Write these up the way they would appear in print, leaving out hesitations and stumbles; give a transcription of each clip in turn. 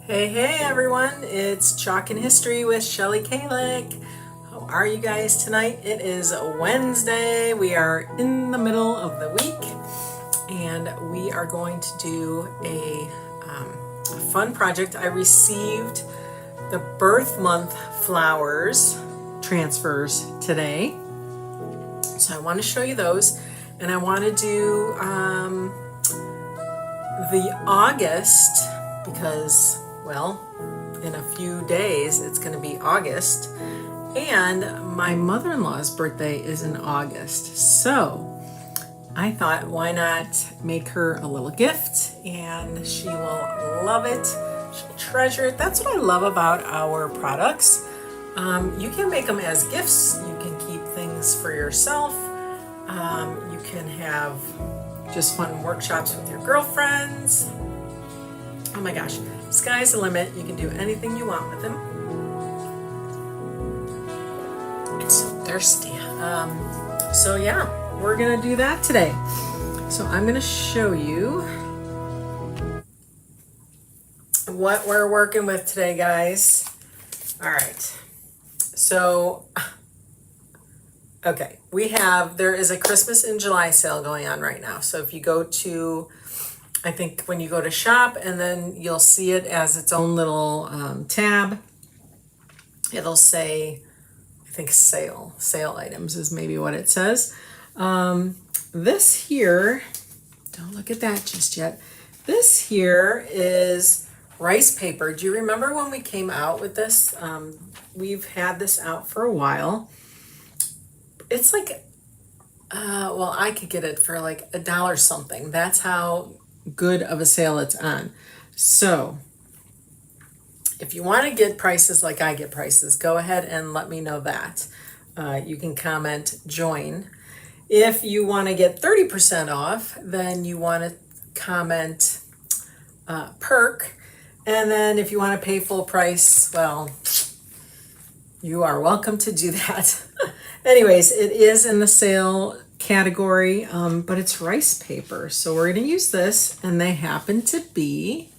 Hey everyone, it's Chalkin History with Shelly Kallach. How are you guys tonight? It is Wednesday. We are in the middle of the week and we are going to do a fun project. I received the birth month flowers transfers today. So I want to show you those, and I want to do the August because, well, in a few days it's going to be August, and my mother-in-law's birthday is in August. So I thought, why not make her a little gift, and she will love it. She'll treasure it. That's what I love about our products. You can make them as gifts. You can keep things for yourself. You can have just fun workshops with your girlfriends. Oh my gosh, sky's the limit. You can do anything you want with them. I'm so thirsty. So yeah, we're gonna do that today. So I'm gonna show you what we're working with today, guys. All right, so okay, there is a Christmas in July sale going on right now. So if you go to, I think when you go to shop, and then you'll see it as its own little tab, it'll say, I think sale items is maybe what it says. This here, don't look at that just yet. This here is rice paper. Do you remember when we came out with this? We've had this out for a while. It's like, well, I could get it for like $1 something. That's how good of a sale it's on. So if you want to get prices like I get prices, go ahead and let me know that. You can comment join. If you want to get 30% off, then you want to comment perk. And then if you want to pay full price, well, you are welcome to do that. Anyways, it is in the sale category, but it's rice paper. So we're going to use this, and they happen to be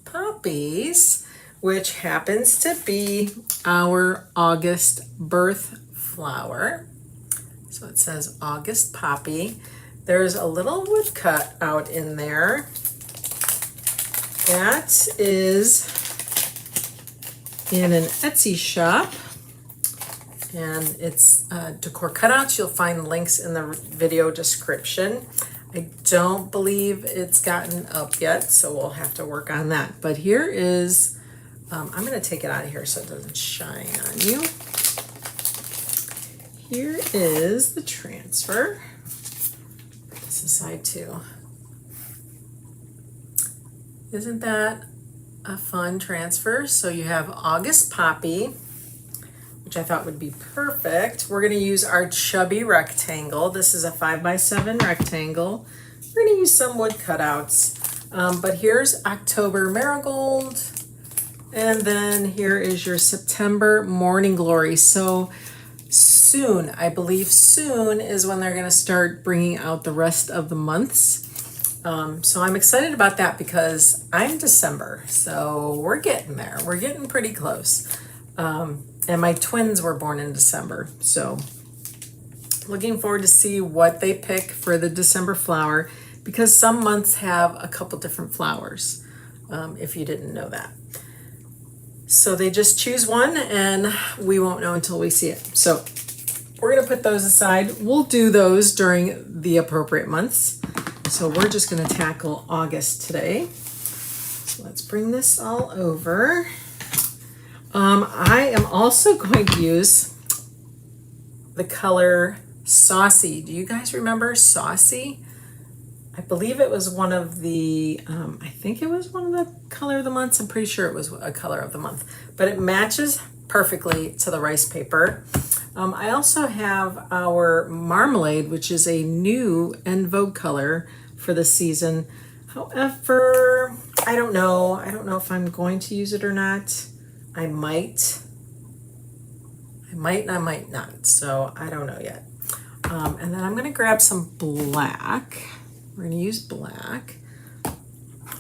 poppies, which happens to be our August birth flower. So it says August poppy. There's a little woodcut out in there. That is in an Etsy shop. And it's Decor cutouts. You'll find links in the video description. I don't believe it's gotten up yet, so we'll have to work on that. But here is, I'm going to take it out of here so it doesn't shine on you. Here is the transfer. This is side 2. Isn't that a fun transfer? So you have August poppy, which I thought would be perfect. We're going to use our chubby rectangle. This is a 5x7 rectangle. We're going to use some wood cutouts. But here's October marigold. And then here is your September morning glory. So soon, I believe soon is when they're going to start bringing out the rest of the months. So I'm excited about that because I'm December. So we're getting there. We're getting pretty close. And my twins were born in December. So looking forward to see what they pick for the December flower, because some months have a couple different flowers, if you didn't know that. So they just choose one, and we won't know until we see it. So we're going to put those aside. We'll do those during the appropriate months. So we're just going to tackle August today. So let's bring this all over. I am also going to use the color Saucy. Do you guys remember Saucy? I believe it was one of the, I think it was one of the color of the months. I'm pretty sure it was a color of the month, but it matches perfectly to the rice paper. I also have our Marmalade, which is a new en vogue color for the season. However, I don't know. I don't know if I'm going to use it or not. I might and I might not, so I don't know yet. And then I'm going to grab some black. We're going to use black.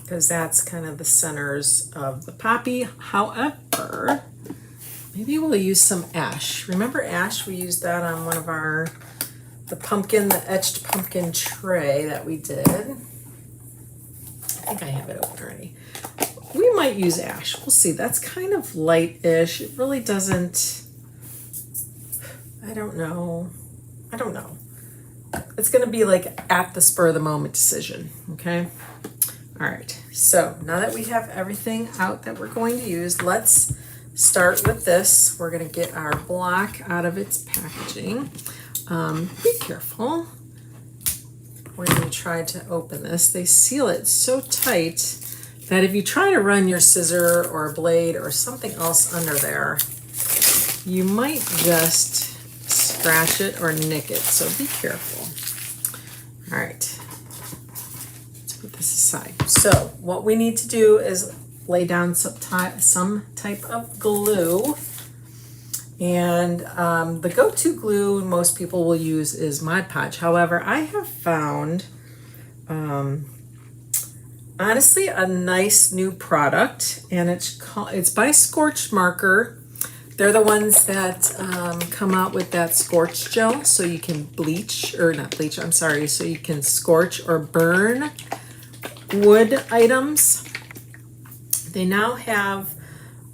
because that's kind of the centers of the poppy. However, maybe we'll use some ash. Remember ash? We used that on one of the etched pumpkin tray that we did. I think I have it open already. We might use ash. We'll see. That's kind of light-ish. It really doesn't, I don't know. It's going to be like at the spur of the moment decision, okay? All right, so now that we have everything out that we're going to use, let's start with this. We're going to get our block out of its packaging. Be careful when you try to open this. They seal it so tight that if you try to run your scissor or a blade or something else under there, you might just scratch it or nick it, so be careful. All right, let's put this aside. So what we need to do is lay down some type of glue. And the go-to glue most people will use is Mod Podge. However, I have found, honestly, a nice new product, and it's by Scorch Marker. They're the ones that come out with that scorch gel, so you can so you can scorch or burn wood items. They now have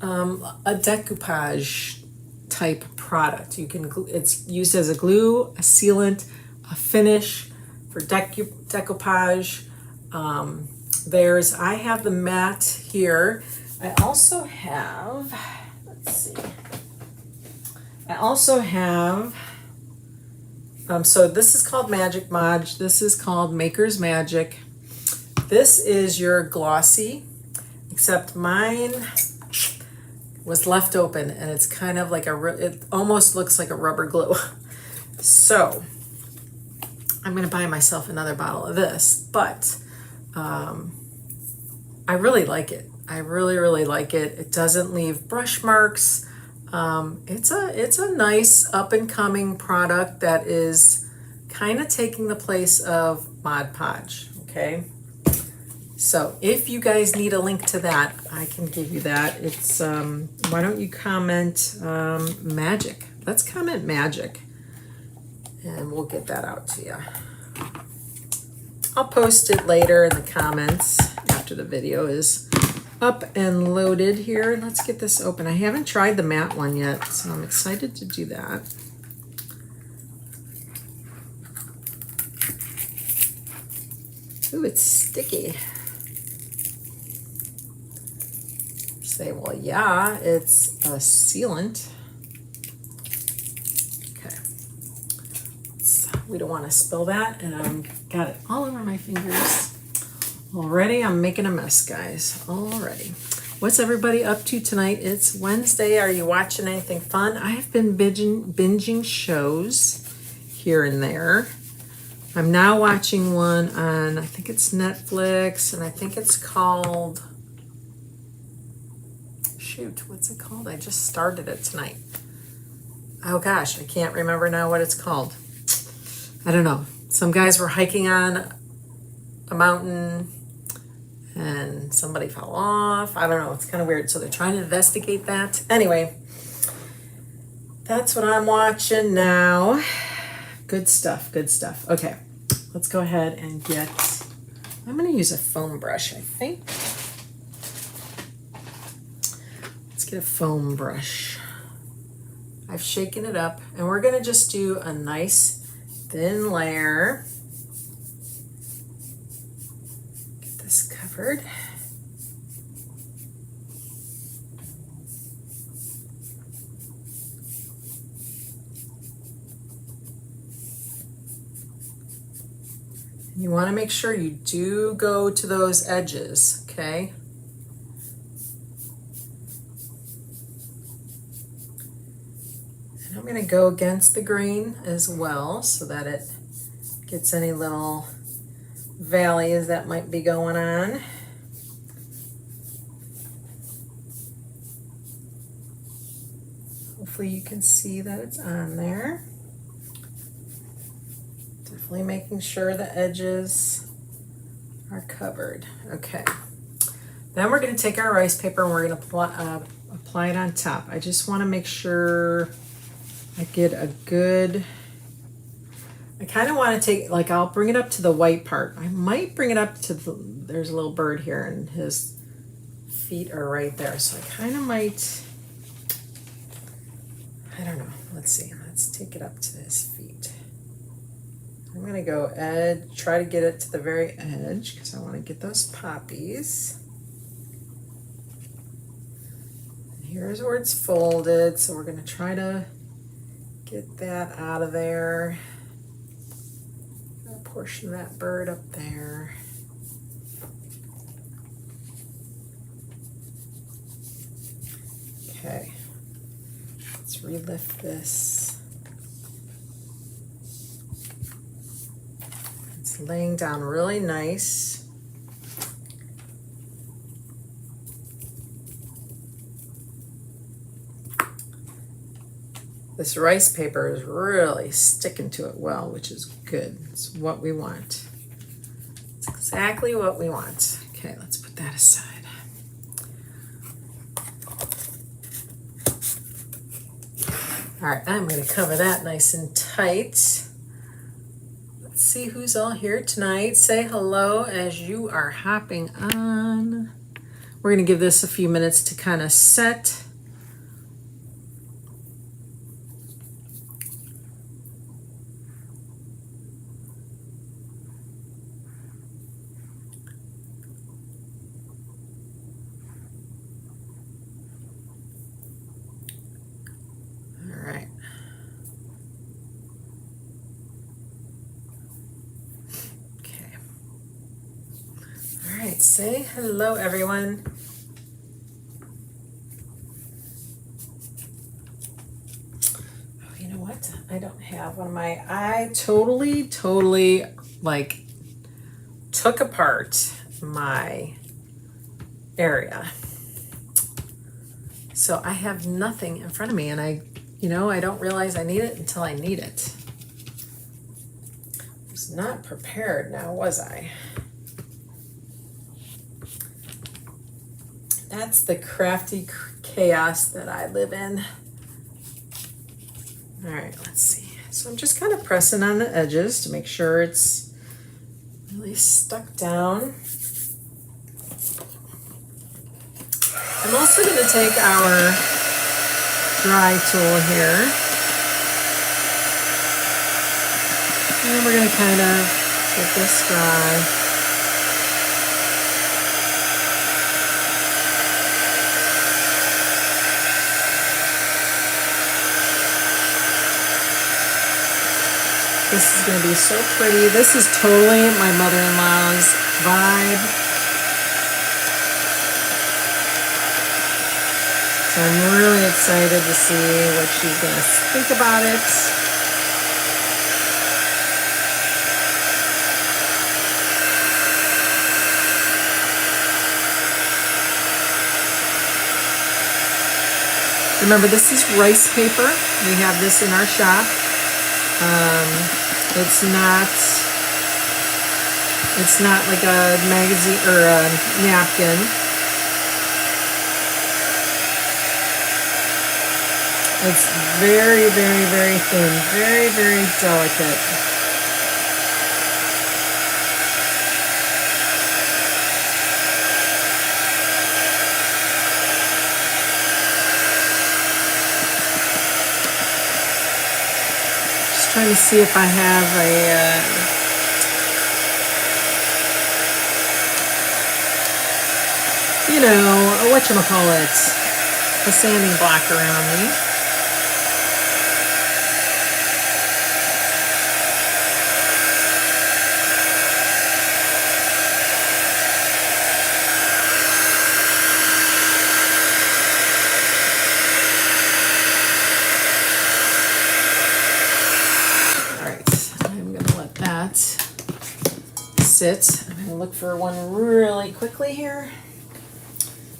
a decoupage type product. It's used as a glue, a sealant, a finish for decoupage. I have the matte here. I also have, so this is called Magic Mod. This is called Maker's Magic. This is your glossy, except mine was left open and it's kind of like it almost looks like a rubber glue. So I'm gonna buy myself another bottle of this, but I really like it. I really like it. It doesn't leave brush marks. It's a nice up and coming product that is kind of taking the place of Mod Podge, okay? So if you guys need a link to that, I can give you that. It's, why don't you comment magic? Let's comment magic and we'll get that out to you. I'll post it later in the comments after the video is up and loaded here. Let's get this open. I haven't tried the matte one yet, so I'm excited to do that. Ooh, it's sticky. Say, well, yeah, it's a sealant. Okay. We don't want to spill that, and I've got it all over my fingers. Already, I'm making a mess, guys. Already. What's everybody up to tonight? It's Wednesday. Are you watching anything fun? I have been binging shows here and there. I'm now watching one on, I think it's Netflix, and I think it's called, shoot, what's it called? I just started it tonight. Oh gosh, I can't remember now what it's called. I don't know. Some guys were hiking on a mountain and somebody fell off. I don't know. It's kind of weird. So they're trying to investigate that. Anyway, that's what I'm watching now. Good stuff. Good stuff. Okay, let's go ahead and I'm going to use a foam brush, I think. Let's get a foam brush. I've shaken it up, and we're going to just do a nice thin layer. Get this covered. You want to make sure you do go to those edges, okay? And I'm going to go against the grain as well so that it gets any little valleys that might be going on. Hopefully you can see that it's on there. Definitely making sure the edges are covered. Okay, Then we're going to take our rice paper and we're going to apply it on top. I just want to make sure I get a good, I kind of want to take, like I'll bring it up to the white part. I might bring it up to there's a little bird here and his feet are right there. So I kind of might, I don't know. Let's see. Let's take it up to his feet. I'm going to go edge, try to get it to the very edge because I want to get those poppies. And here's where it's folded. So we're going to try to get that out of there. A portion of that bird up there. Okay. Let's relift this. It's laying down really nice. This rice paper is really sticking to it well, which is good. It's what we want. It's exactly what we want. Okay, let's put that aside. All right, I'm going to cover that nice and tight. Let's see who's all here tonight. Say hello as you are hopping on. We're going to give this a few minutes to kind of set. Say hello, everyone. Oh, you know what? I don't have one of my, I totally like took apart my area. So I have nothing in front of me and I don't realize I need it until I need it. I was not prepared now, was I? That's the crafty chaos that I live in. All right, let's see. So I'm just kind of pressing on the edges to make sure it's really stuck down. I'm also going to take our dry tool here. And we're going to kind of get this dry. This is going to be so pretty. This is totally my mother-in-law's vibe. So I'm really excited to see what she's going to think about it. Remember, this is rice paper. We have this in our shop. It's not like a magazine or a napkin. It's very, very, very thin, very, very delicate. Trying to see if I have a sanding block around me. Sit. I'm going to look for one really quickly here.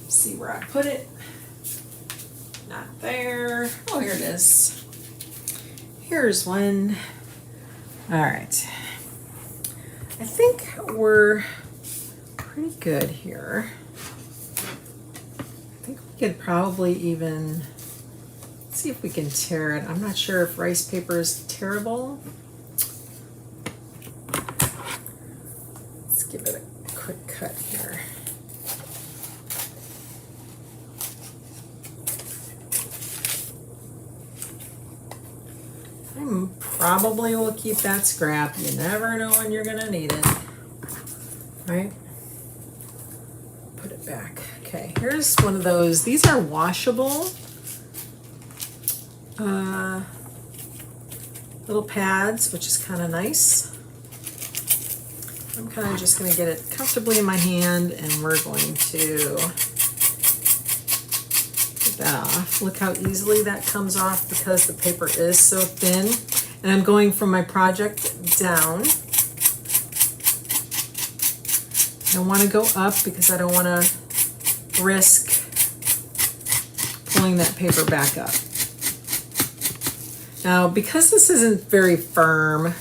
See where I put it. Not there. Oh, here it is. Here's one. All right. I think we're pretty good here. We could probably even see if we can tear it. I'm not sure if rice paper is tearable. Let's give it a quick cut here. I probably will keep that scrap. You never know when you're gonna need it, right? Put it back. Okay, here's one of those. These are washable little pads, which is kind of nice. I'm kind of just going to get it comfortably in my hand, and we're going to get that off. Look how easily that comes off because the paper is so thin. And I'm going from my project down. I don't want to go up because I don't want to risk pulling that paper back up. Now, because this isn't very firm,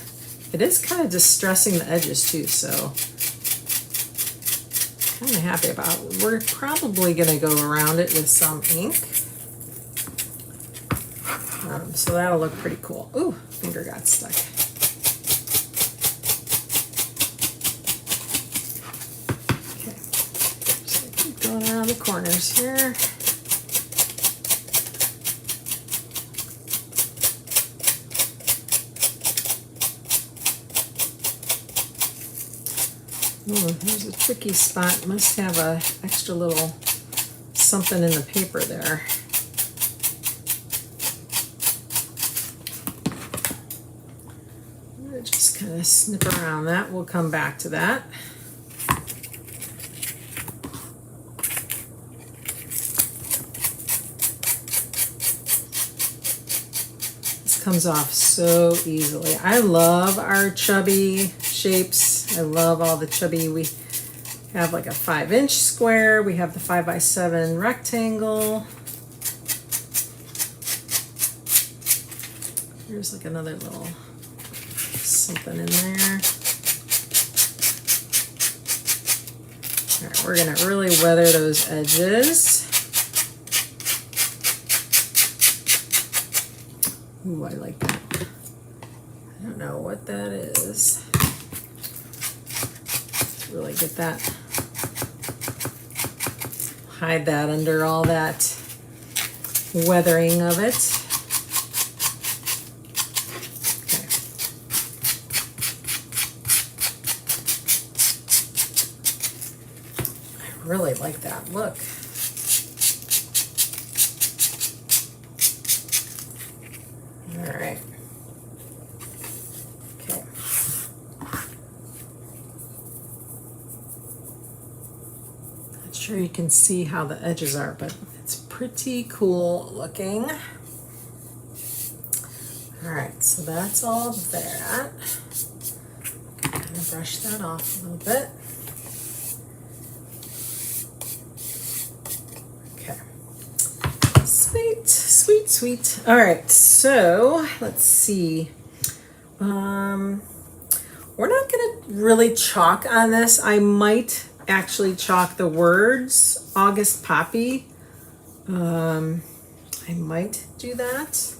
it is kind of distressing the edges too, so I'm kind of happy about it. We're probably going to go around it with some ink. So that'll look pretty cool. Ooh, finger got stuck. Okay, just gonna keep going around the corners here. Oh, there's a tricky spot. Must have a extra little something in the paper there. I'm gonna just kind of snip around that. We'll come back to that. This comes off so easily. I love our chubby shapes. I love all the chubby. We have like a 5-inch square. We have the 5x7 rectangle. Here's like another little something in there. All right, we're gonna really weather those edges. Ooh, I like that. I don't know what that is. Really get that, hide that under all that weathering of it. Okay. I really like that look. All right. Sure you can see how the edges are, but it's pretty cool looking. All right, so that's all that. Kind of brush that off a little bit. Okay. Sweet, sweet, sweet. All right, so let's see. We're not gonna really chalk on this. I might actually chalk the words August Poppy. I might do that,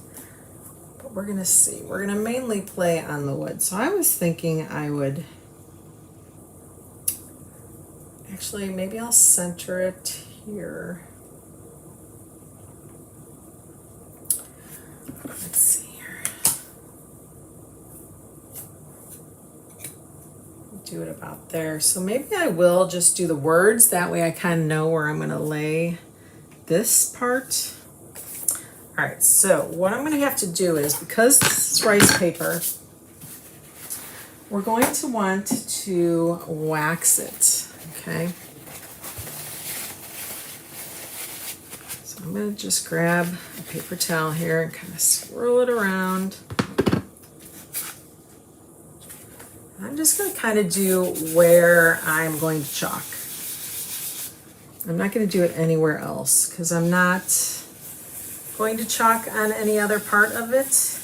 but we're gonna see. We're gonna mainly play on the wood. So I was thinking I would actually, maybe I'll center it here. Let's see. Do it about there. So maybe I will just do the words. That way I kind of know where I'm going to lay this part. All right, so what I'm going to have to do is, because this is rice paper, we're going to want to wax it, okay? So I'm going to just grab a paper towel here and kind of swirl it around. I'm just going to kind of do where I'm going to chalk. I'm not going to do it anywhere else because I'm not going to chalk on any other part of it.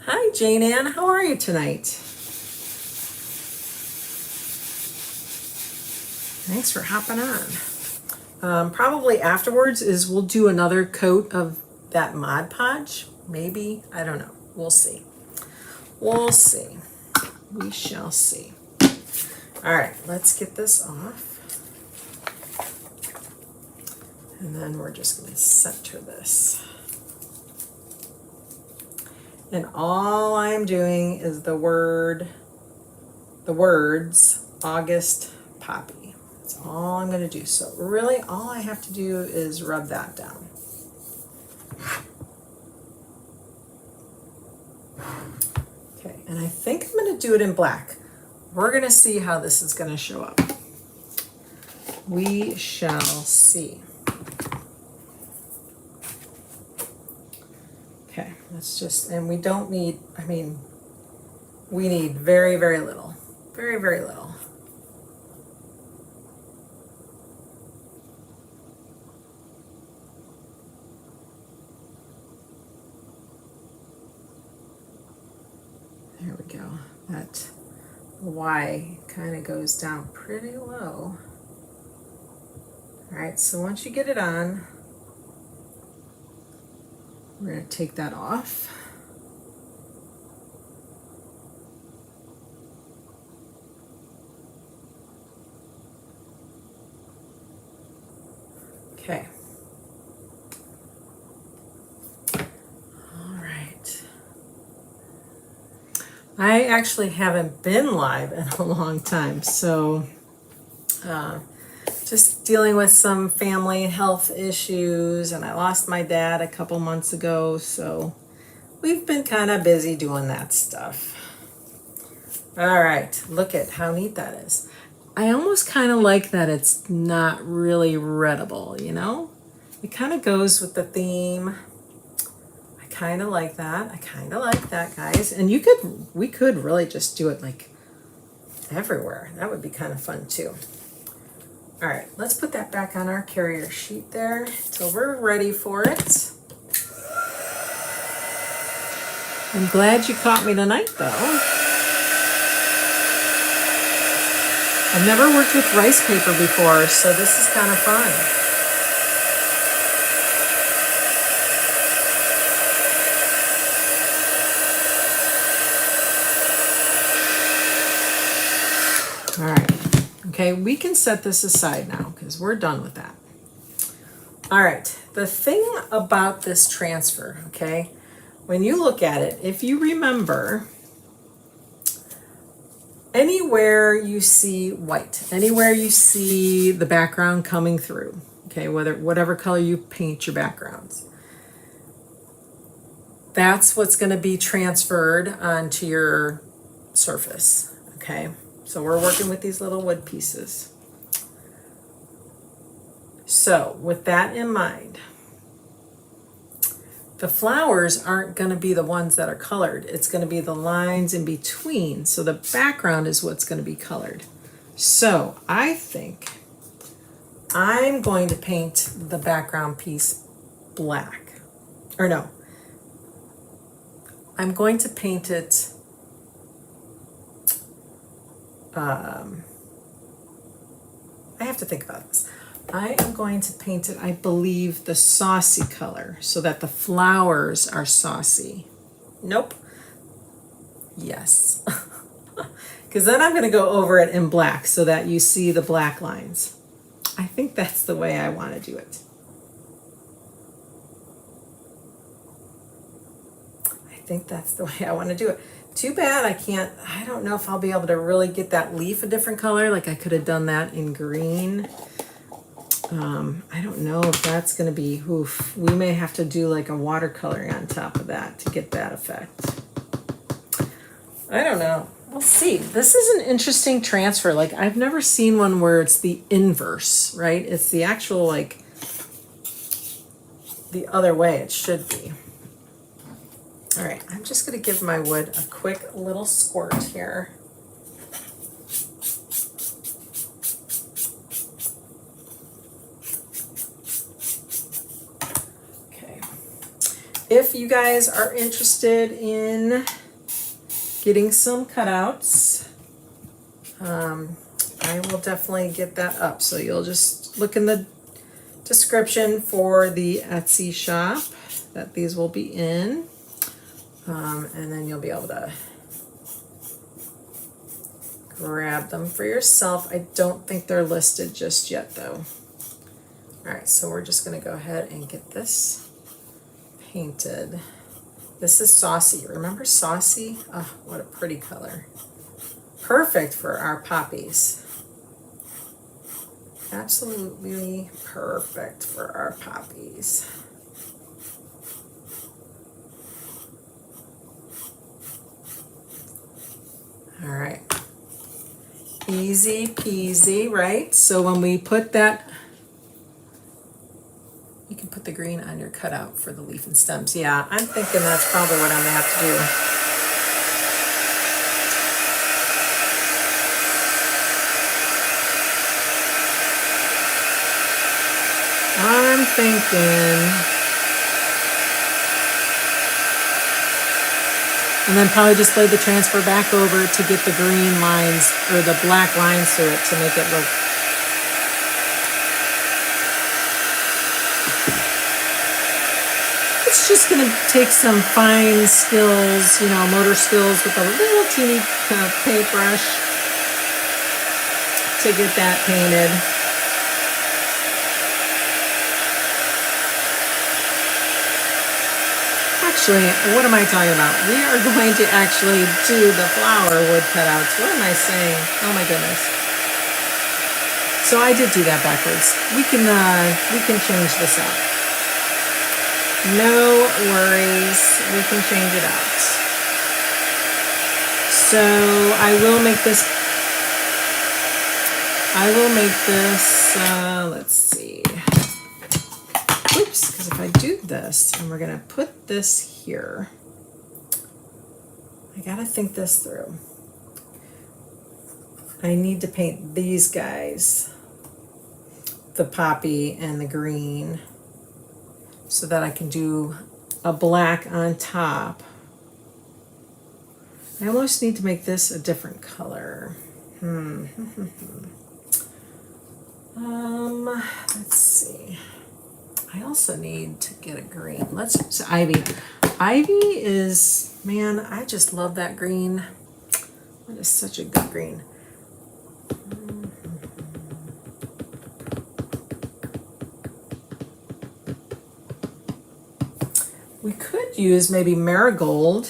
Hi, Jane Ann. How are you tonight? Thanks for hopping on. Probably afterwards is we'll do another coat of that Mod Podge. Maybe, I don't know. We'll see. We'll see. We shall see. All right, let's get this off. And then we're just going to center this. And all I'm doing is the words August Poppy. That's all I'm going to do. So really all I have to do is rub that down. Okay, and I think I'm going to do it in black. We're going to see how this is going to show up. We shall see. Okay, let's just, and we don't need, I mean, we need very, very little. Very, very little. There we go. That Y kind of goes down pretty low. All right, so once you get it on, we're going to take that off. Okay. All right. I actually haven't been live in a long time, so just dealing with some family health issues, and I lost my dad a couple months ago, so we've been kind of busy doing that stuff. All right, look at how neat that is. I almost kind of like that it's not really readable, you know? It kind of goes with the theme. I kind of like that. I kind of like that, guys. And we could really just do it like everywhere. That would be kind of fun too. All right, let's put that back on our carrier sheet there till we're ready for it. I'm glad you caught me tonight, though. I've never worked with rice paper before, so this is kind of fun. All right. Okay, we can set this aside now because we're done with that. All right, the thing about this transfer, okay, when you look at it, if you remember, anywhere you see white, anywhere you see the background coming through, okay, whatever color you paint your backgrounds, that's what's going to be transferred onto your surface, okay? So we're working with these little wood pieces. So with that in mind, the flowers aren't going to be the ones that are colored. It's going to be the lines in between. So the background is what's going to be colored. So I think I'm going to paint the background piece black. Or no, I'm going to paint it I have to think about this. I am going to paint it, I believe, the saucy color so that the flowers are saucy. Nope. Yes. Because then I'm going to go over it in black so that you see the black lines. I think that's the way I want to do it. I think that's the way I want to do it. Too bad I don't know if I'll be able to really get that leaf a different color. Like I could have done that in green. I don't know if that's going to be, oof. We may have to do like a watercoloring on top of that to get that effect. I don't know. We'll see. This is an interesting transfer. Like I've never seen one where it's the inverse, right? It's the actual, like the other way it should be. All right, I'm just going to give my wood a quick little squirt here. Okay. If you guys are interested in getting some cutouts, I will definitely get that up. So you'll just look in the description for the Etsy shop that these will be in. And then you'll be able to grab them for yourself. I don't think they're listed just yet though. All right, so we're just gonna go ahead and get this painted. This is Saucy. Remember Saucy? Oh, what a pretty color. Perfect for our poppies. Absolutely perfect for our poppies. All right. Easy peasy, right? So when we put that, you can put the green on your cutout for the leaf and stems. Yeah, I'm thinking that's probably what I'm gonna have to do. I'm thinking, and then probably just lay the transfer back over to get the green lines or the black lines through it to make it look. It's just gonna take some fine skills, you know, motor skills with a little teeny paintbrush to get that painted. Actually, what am I talking about? We are going to actually do the flower wood cutouts. What am I saying? Oh my goodness. So I did do that backwards. We can change this out. No worries. We can change it out. So I will make this, let's see. Oops, because if I do this, and we're gonna put this here, I gotta think this through. I need to paint these guys, the poppy and the green, so that I can do a black on top. I almost need to make this a different color. Let's see. I also need to get a green. So ivy. Ivy is, man, I just love that green. That is such a good green. We could use maybe marigold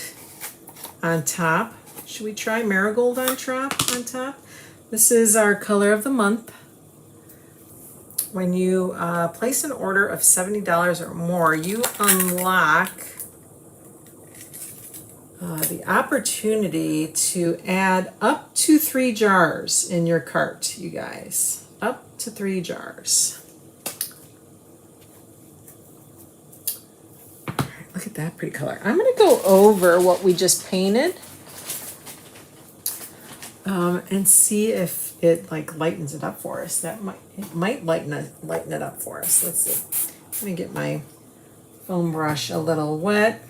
on top. Should we try marigold on top? This is our color of the month. When you place an order of $70 or more, you unlock the opportunity to add up to 3 jars in your cart, you guys. Up to 3 jars. Look at that pretty color. I'm going to go over what we just painted and see if it like lightens it up for us. It might lighten it up for us. Let's see. Let me get my foam brush a little wet.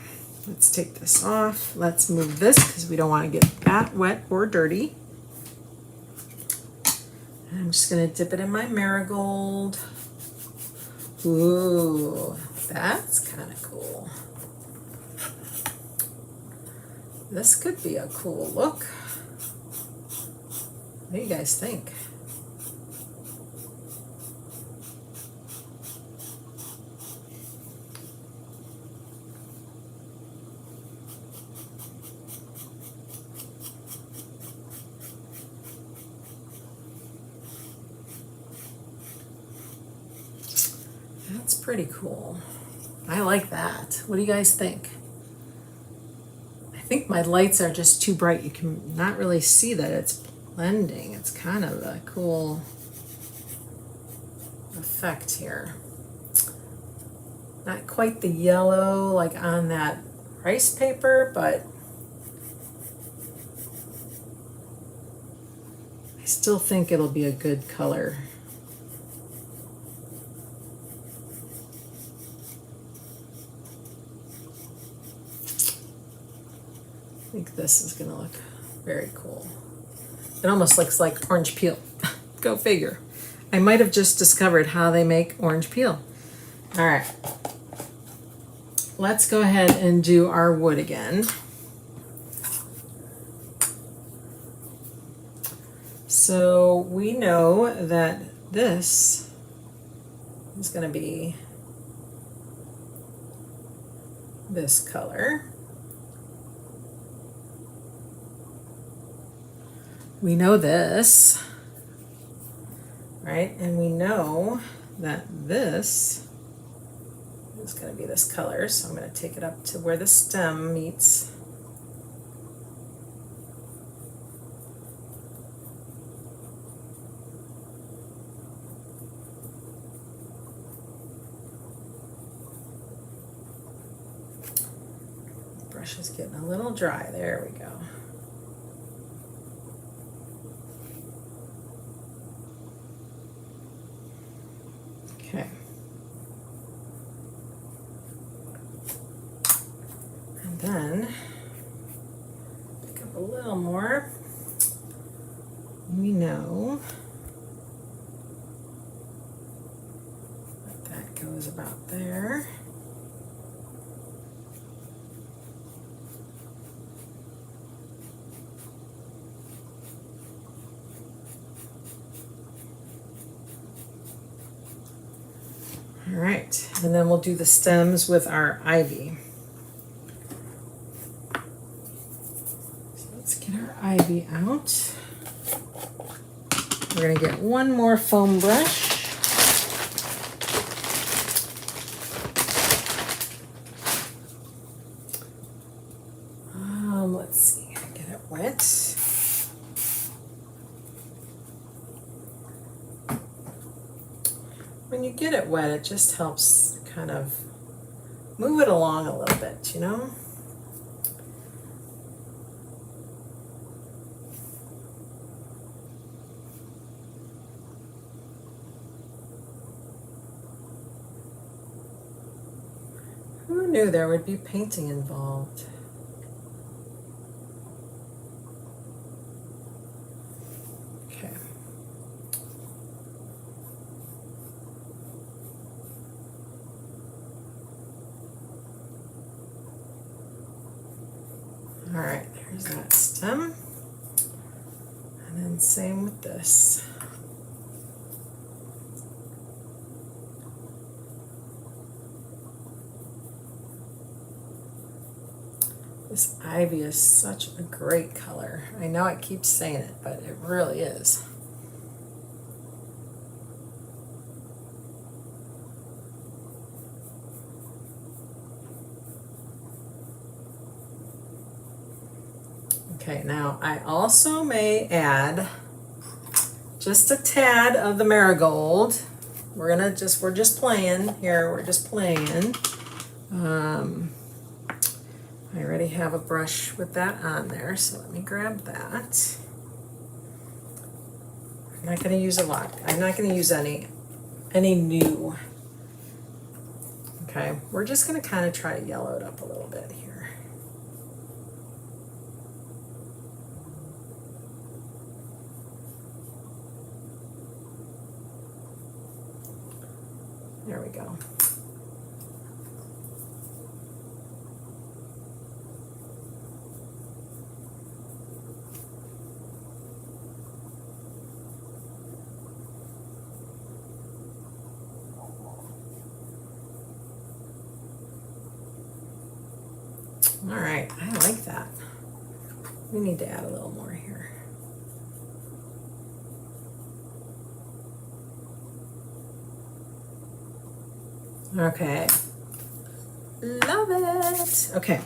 Let's take this off. Let's move this because we don't want to get that wet or dirty. And I'm just going to dip it in my marigold. Ooh, that's kind of cool. This could be a cool look. What do you guys think? That's pretty cool. I like that. What do you guys think? I think my lights are just too bright. You can not really see that it's blending. It's kind of a cool effect here. Not quite the yellow like on that rice paper, but I still think it'll be a good color. I think this is going to look very cool. It almost looks like orange peel. Go figure. I might have just discovered how they make orange peel. All right. Let's go ahead and do our wood again. So we know that this is going to be this color. We know this, right? And we know that this is going to be this color. So I'm going to take it up to where the stem meets. Brush is getting a little dry. There we go. Okay. And then pick up a little more. We know that goes about there. All right, and then we'll do the stems with our ivy. So let's get our ivy out. We're gonna get one more foam brush. Let's see, get it wet. When you get it wet, it just helps kind of move it along a little bit, you know? Who knew there would be painting involved? Okay. All right, there's that stem. And then same with this. This ivy is such a great color. I know I keep saying it, but it really is. Okay, now I also may add just a tad of the marigold. We're just playing here. We're just playing. I already have a brush with that on there, so let me grab that. I'm not going to use a lot. I'm not going to use any new. Okay, we're just going to kind of try to yellow it up a little bit here. There we go. All right, I like that. We need to add a little more here. Okay, love it. Okay,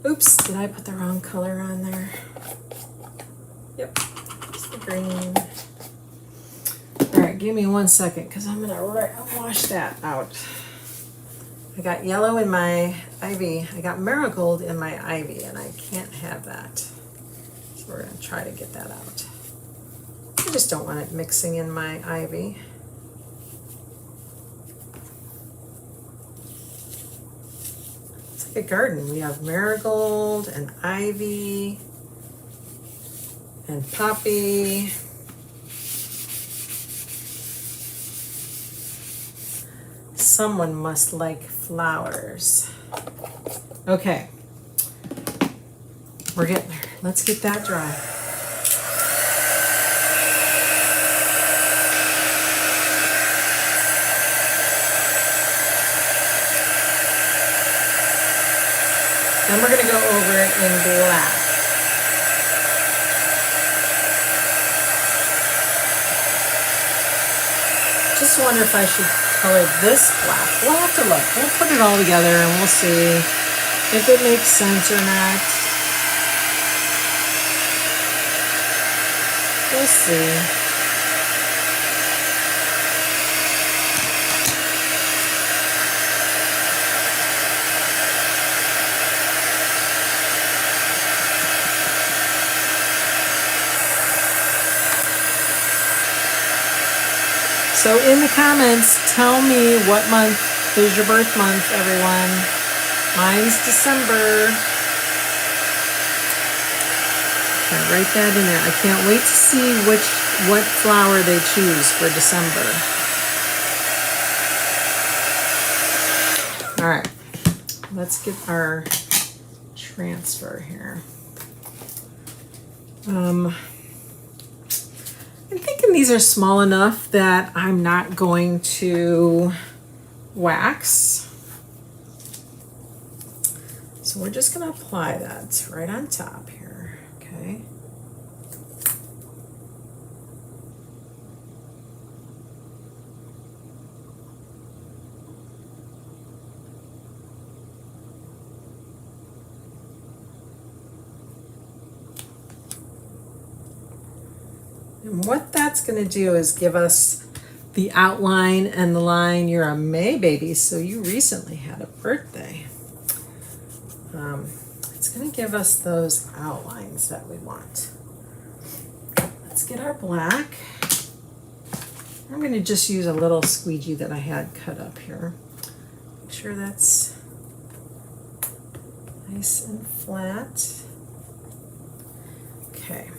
oops, did I put the wrong color on there? Yep, it's the green. All right, give me 1 second because I'm gonna wash that out. I got yellow in my ivy. I got marigold in my ivy, and I can't have that. So we're gonna try to get that out. I just don't want it mixing in my ivy. It's like a garden. We have marigold and ivy and poppy. someone must like flowers. Okay. We're getting there. Let's get that dry. Then we're going to go over it in black. Just wonder if I should color this black. We'll have to look. We'll put it all together and we'll see if it makes sense or not. We'll see. So in the comments, tell me what month is your birth month, everyone. Mine's December. Okay, write that in there. I can't wait to see what flower they choose for December. All right, let's get our transfer here. I'm thinking these are small enough that I'm not going to wax. So we're just going to apply that right on top here, okay? And what that's going to do is give us the outline and the line. You're a May baby, so you recently had a birthday. It's going to give us those outlines that we want. Let's get our black. I'm going to just use a little squeegee that I had cut up here. Make sure that's nice and flat. Okay.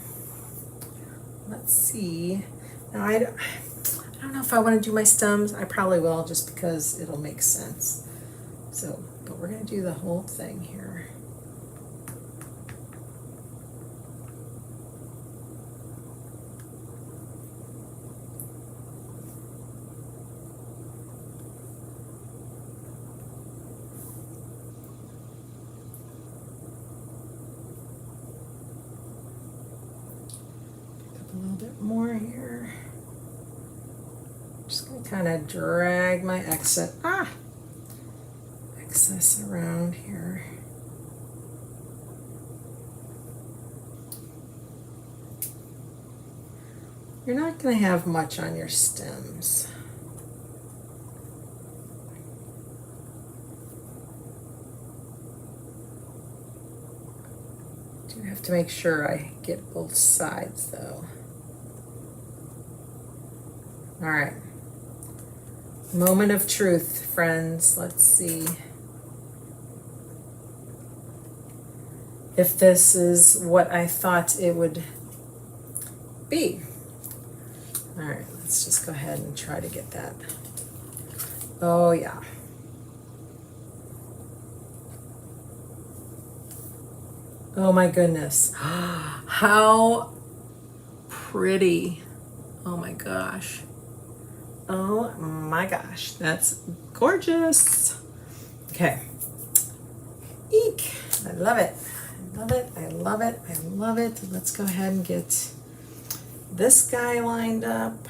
Let's see. Now I don't know if I want to do my stems. I probably will just because it'll make sense. So, but we're going to do the whole thing here. More here. Just gonna kind of drag my excess around here. You're not gonna have much on your stems. Do have to make sure I get both sides though. All right, moment of truth, friends. Let's see if this is what I thought it would be. All right, let's just go ahead and try to get that. Oh yeah. Oh my goodness. How pretty. Oh my gosh. Oh my gosh, that's gorgeous. Okay. Eek. I love it. I love it. I love it. I love it. Let's go ahead and get this guy lined up.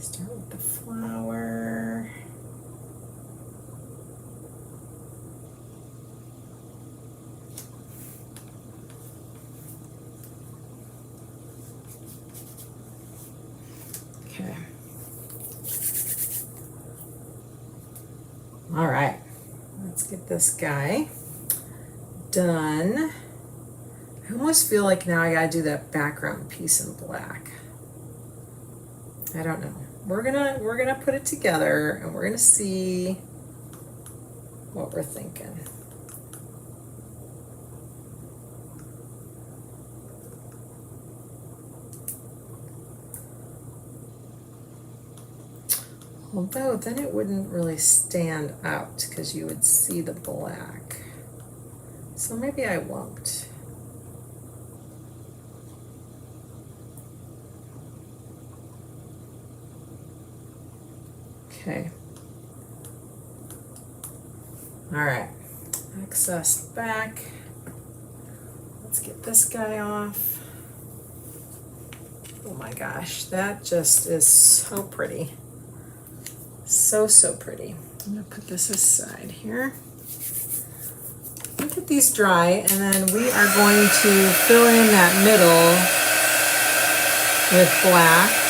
Start with the flower. Okay. All right. Let's get this guy done. I almost feel like now I gotta do that background piece in black. I don't know. We're gonna put it together and we're gonna see what we're thinking. Although then it wouldn't really stand out because you would see the black. So maybe I won't. Okay. All right. Excess back. Let's get this guy off. Oh my gosh, that just is so pretty. So, so pretty. I'm gonna put this aside here. Let these dry, and then we are going to fill in that middle with black.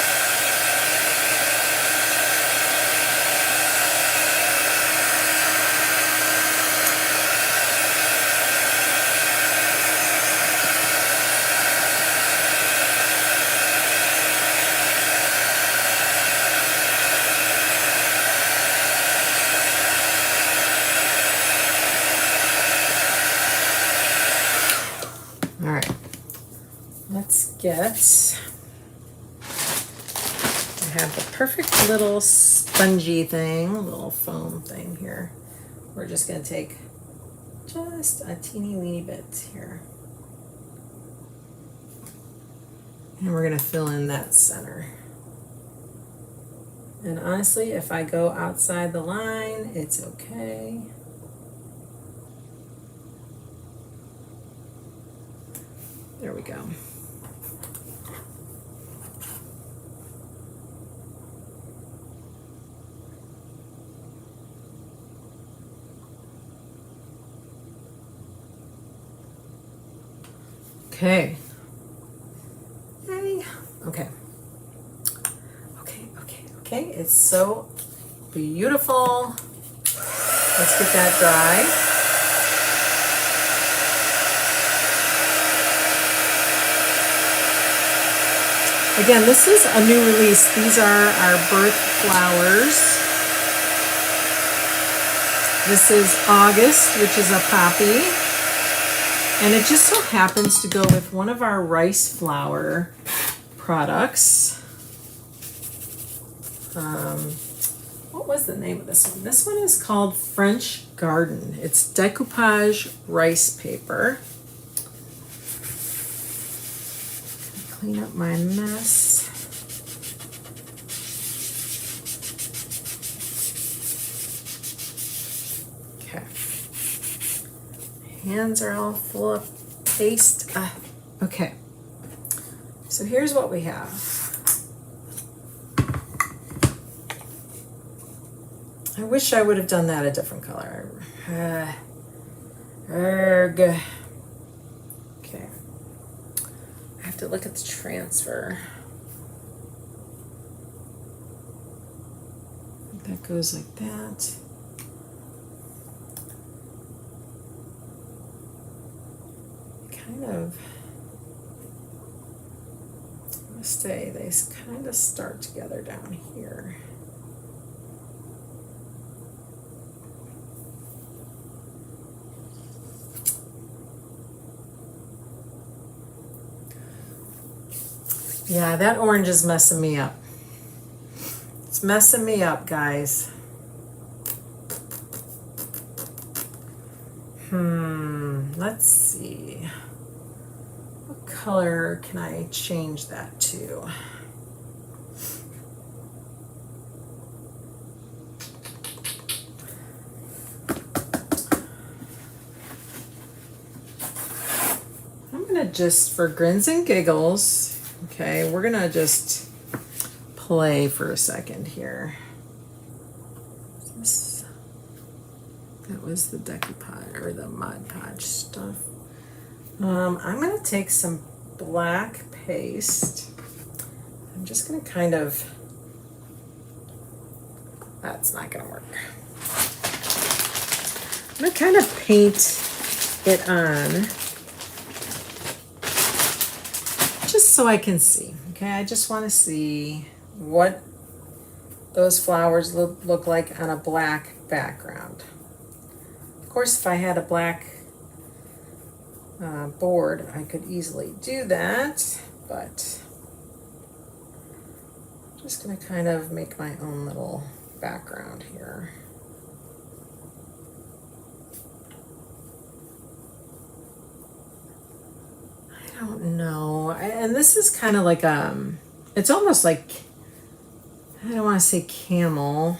All right, let's get, I have the perfect little spongy thing, little foam thing here. We're just gonna take just a teeny weeny bit here. And we're gonna fill in that center. And honestly, if I go outside the line, it's okay. There we go. Okay. Hey. Okay. Okay. It's so beautiful. Let's get that dry. Again, this is a new release. These are our birth flowers. This is August, which is a poppy. And it just so happens to go with one of our rice flower products. What was the name of this one? This one is called French Garden. It's decoupage rice paper. Clean up my mess. Okay. Hands are all full of paste. Okay. So here's what we have. I wish I would have done that a different color. Okay. I have to look at the transfer. That goes like that. Kind of, I must say, they kind of start together down here. Yeah, that orange is messing me up. It's messing me up, guys. Let's see. What color can I change that to? I'm gonna just, for grins and giggles, okay, we're gonna just play for a second here. That was the decoupage or the Mod Podge stuff. I'm gonna take some black paste. I'm just gonna kind of, that's not gonna work. I'm gonna kind of paint it on just so I can see. Okay, I just want to see what those flowers look like on a black background. Of course, if I had a black board, I could easily do that, but I'm just going to kind of make my own little background here. I don't know. And this is kind of like, it's almost like, I don't want to say camel.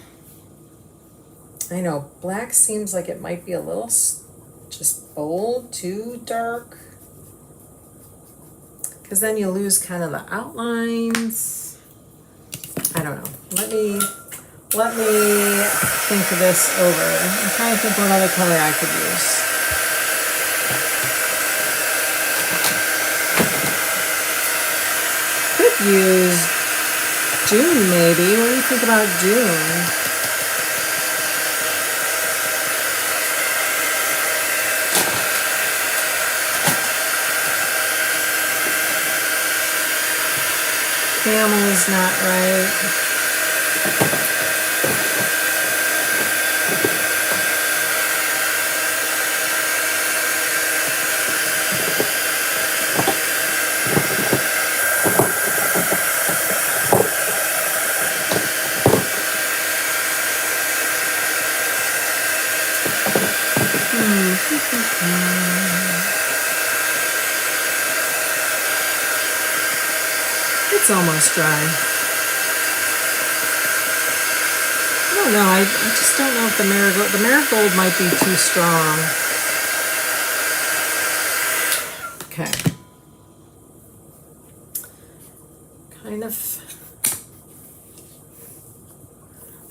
I know black seems like it might be a little just bold, too dark. Because then you lose kind of the outlines. I don't know. Let me think this over. I'm trying to think what other color I could use. Could use June maybe. What do you think about June? Camel is not right. It's almost dry. I don't know. I just don't know if the marigold might be too strong. Okay. Kind of.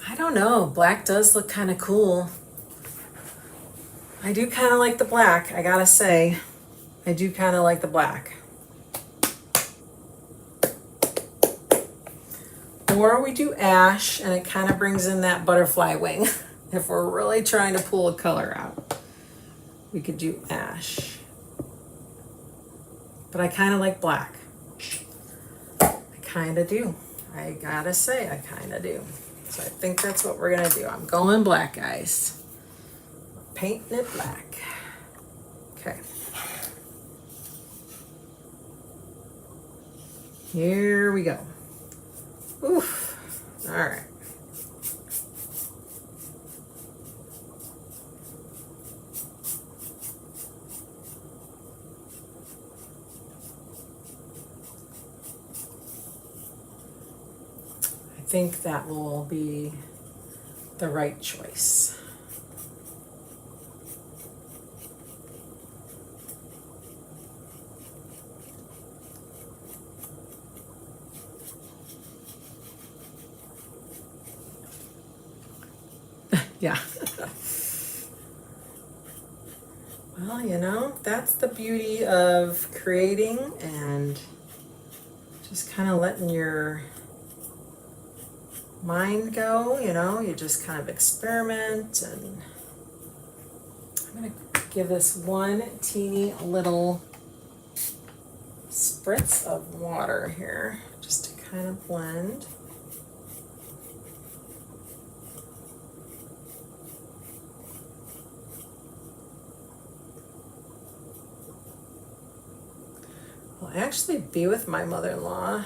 I don't know. Black does look kind of cool. I do kind of like the black, I gotta say. I do kind of like the black. Or we do ash, and it kind of brings in that butterfly wing. If we're really trying to pull a color out, we could do ash. But I kind of like black. I kind of do. I gotta say, I kind of do. So I think that's what we're gonna do. I'm going black, guys. Painting it black. Okay. Here we go. Oof. All right. I think that will be the right choice. Yeah. Well, you know, that's the beauty of creating and just kind of letting your mind go, you know, you just kind of experiment. And I'm going to give this one teeny little spritz of water here just to kind of blend. I'll actually be with my mother-in-law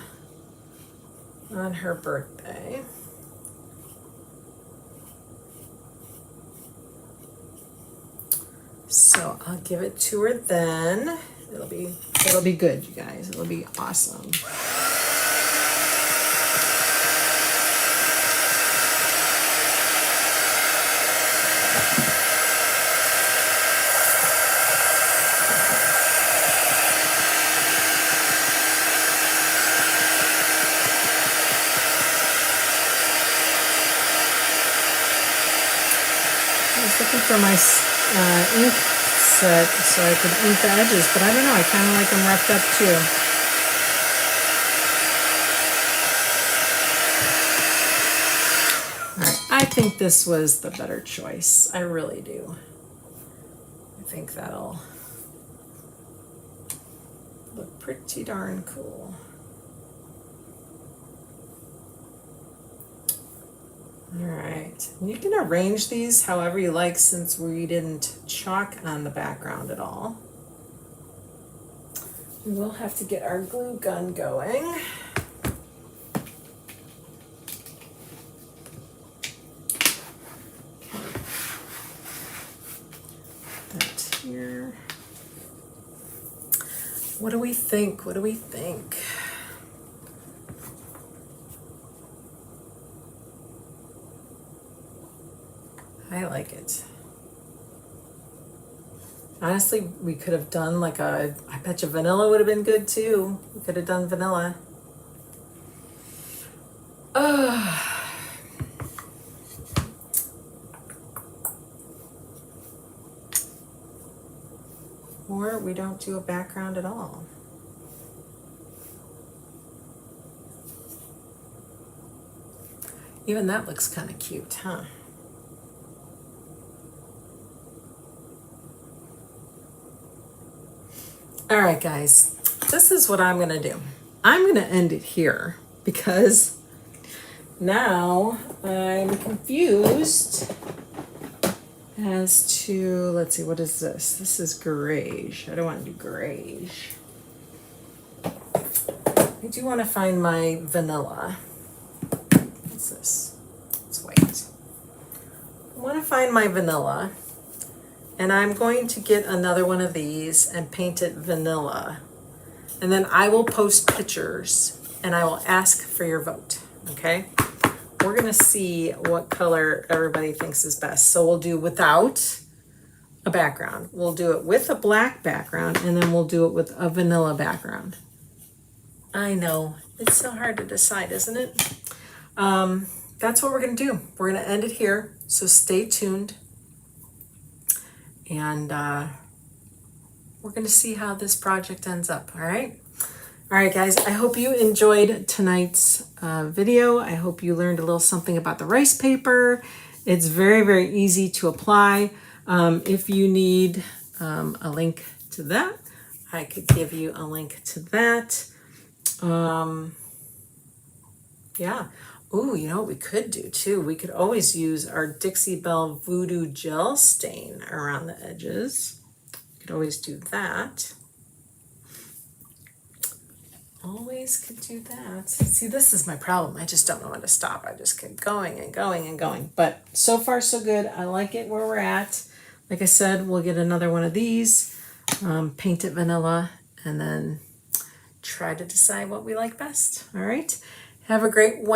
on her birthday. So I'll give it to her then. It'll be good, you guys. It'll be awesome. Looking for my ink set so I could ink the edges, but I don't know, I kind of like them roughed up too. Alright, I think this was the better choice. I really do. I think that'll look pretty darn cool. All right, you can arrange these however you like since we didn't chalk on the background at all. We will have to get our glue gun going. What do we think? What do we think? I like it. Honestly, we could have done like I bet you vanilla would have been good too. We could have done vanilla. Or we don't do a background at all. Even that looks kind of cute, huh? All right, guys, this is what I'm gonna do. I'm gonna end it here because now I'm confused as to, let's see, what is this? This is greige. I don't want to do greige. I do want to find my vanilla. What's this? Let's wait. I want to find my vanilla. And I'm going to get another one of these and paint it vanilla. And then I will post pictures and I will ask for your vote, okay? We're gonna see what color everybody thinks is best. So we'll do without a background. We'll do it with a black background and then we'll do it with a vanilla background. I know, it's so hard to decide, isn't it? That's what we're gonna do. We're gonna end it here, so stay tuned. And we're going to see how this project ends up, all right? All right, guys, I hope you enjoyed tonight's video. I hope you learned a little something about the rice paper. It's very, very easy to apply. If you need a link to that, I could give you a link to that. Yeah. Ooh, you know what we could do too? We could always use our Dixie Belle Voodoo Gel stain around the edges. We could always do that. Always could do that. See, this is my problem. I just don't know when to stop. I just keep going and going and going. But so far, so good. I like it where we're at. Like I said, we'll get another one of these, paint it vanilla, and then try to decide what we like best. All right. Have a great one.